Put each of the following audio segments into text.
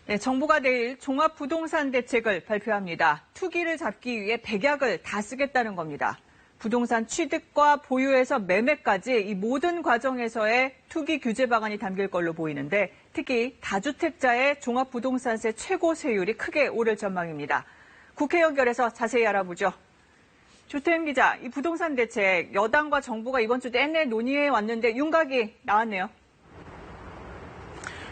네, 정부가 내일 종합부동산 대책을 발표합니다. 투기를 잡기 위해 백약을 다 쓰겠다는 겁니다. 부동산 취득과 보유에서 매매까지 이 모든 과정에서의 투기 규제 방안이 담길 걸로 보이는데 특히 다주택자의 종합부동산세 최고 세율이 크게 오를 전망입니다. 국회 연결해서 자세히 알아보죠. 조태임 기자, 이 부동산 대책 여당과 정부가 이번 주 내내 논의해 왔는데 윤곽이 나왔네요.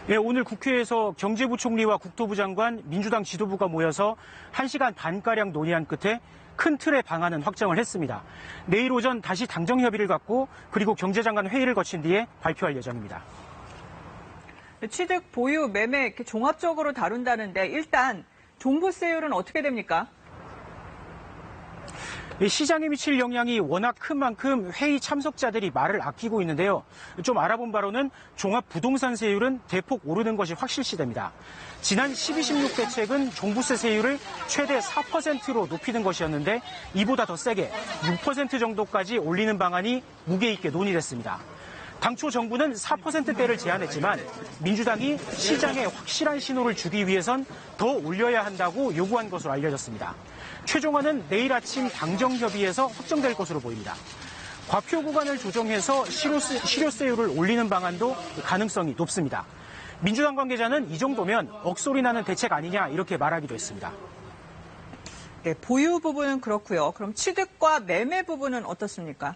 네, 오늘 국회에서 경제부총리와 국토부 장관, 민주당 지도부가 모여서 1시간 반가량 논의한 끝에 큰 틀의 방안은 확정을 했습니다. 내일 오전 다시 당정 협의를 갖고 그리고 경제장관 회의를 거친 뒤에 발표할 예정입니다. 취득, 보유, 매매 이렇게 종합적으로 다룬다는데 일단 종부세율은 어떻게 됩니까? 시장에 미칠 영향이 워낙 큰 만큼 회의 참석자들이 말을 아끼고 있는데요. 좀 알아본 바로는 종합부동산세율은 대폭 오르는 것이 확실시됩니다. 지난 12.16 대책은 종부세 세율을 최대 4%로 높이는 것이었는데 이보다 더 세게 6% 정도까지 올리는 방안이 무게 있게 논의됐습니다. 당초 정부는 4%대를 제안했지만 민주당이 시장에 확실한 신호를 주기 위해선 더 올려야 한다고 요구한 것으로 알려졌습니다. 최종안은 내일 아침 당정협의에서 확정될 것으로 보입니다. 과표 구간을 조정해서 실효세율을 올리는 방안도 가능성이 높습니다. 민주당 관계자는 이 정도면 억소리 나는 대책 아니냐 이렇게 말하기도 했습니다. 네, 보유 부분은 그렇고요. 그럼 취득과 매매 부분은 어떻습니까?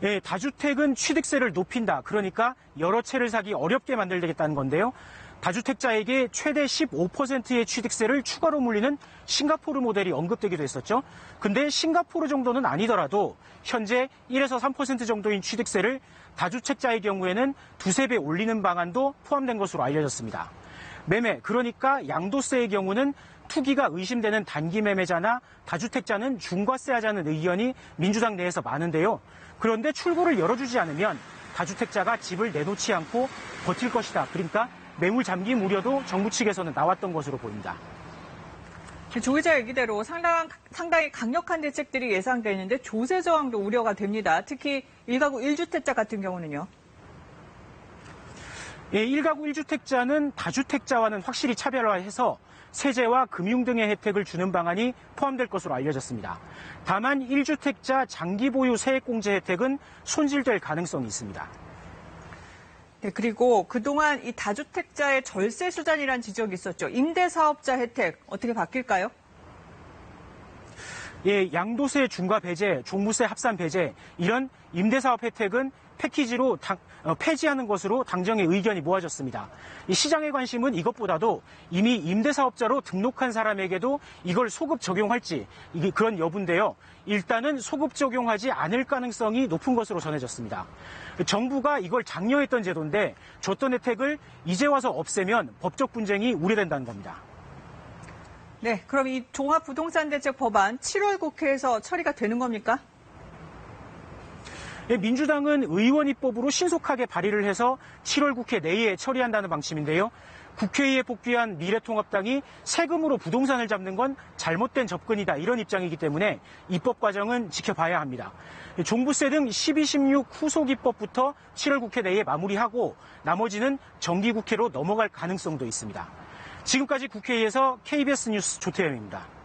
네, 다주택은 취득세를 높인다. 그러니까 여러 채를 사기 어렵게 만들겠다는 건데요. 다주택자에게 최대 15%의 취득세를 추가로 물리는 싱가포르 모델이 언급되기도 했었죠. 근데 싱가포르 정도는 아니더라도 현재 1에서 3% 정도인 취득세를 다주택자의 경우에는 두세 배 올리는 방안도 포함된 것으로 알려졌습니다. 매매, 그러니까 양도세의 경우는 투기가 의심되는 단기 매매자나 다주택자는 중과세하자는 의견이 민주당 내에서 많은데요. 그런데 출구를 열어주지 않으면 다주택자가 집을 내놓지 않고 버틸 것이다. 그러니까 매물 잠김 우려도 정부 측에서는 나왔던 것으로 보입니다. 조 기자 얘기대로 상당히 강력한 대책들이 예상되는데 조세 저항도 우려가 됩니다. 특히 1가구 1주택자 같은 경우는요. 예, 1가구 1주택자는 다주택자와는 확실히 차별화해서 세제와 금융 등의 혜택을 주는 방안이 포함될 것으로 알려졌습니다. 다만 1주택자 장기 보유 세액공제 혜택은 손질될 가능성이 있습니다. 네, 그리고 그동안 이 다주택자의 절세 수단이라는 지적이 있었죠. 임대사업자 혜택 어떻게 바뀔까요? 예, 양도세 중과 배제, 종부세 합산 배제 이런 임대사업 혜택은 패키지로 폐지하는 것으로 당정의 의견이 모아졌습니다. 이 시장의 관심은 이것보다도 이미 임대사업자로 등록한 사람에게도 이걸 소급 적용할지 그런 여부인데요. 일단은 소급 적용하지 않을 가능성이 높은 것으로 전해졌습니다. 정부가 이걸 장려했던 제도인데 줬던 혜택을 이제 와서 없애면 법적 분쟁이 우려된다는 겁니다. 네, 그럼 이 종합부동산 대책 법안 7월 국회에서 처리가 되는 겁니까? 민주당은 의원 입법으로 신속하게 발의를 해서 7월 국회 내에 처리한다는 방침인데요. 국회에 복귀한 미래통합당이 세금으로 부동산을 잡는 건 잘못된 접근이다 이런 입장이기 때문에 입법 과정은 지켜봐야 합니다. 종부세 등 12.16 후속 입법부터 7월 국회 내에 마무리하고 나머지는 정기국회로 넘어갈 가능성도 있습니다. 지금까지 국회에서 KBS 뉴스 조태현입니다.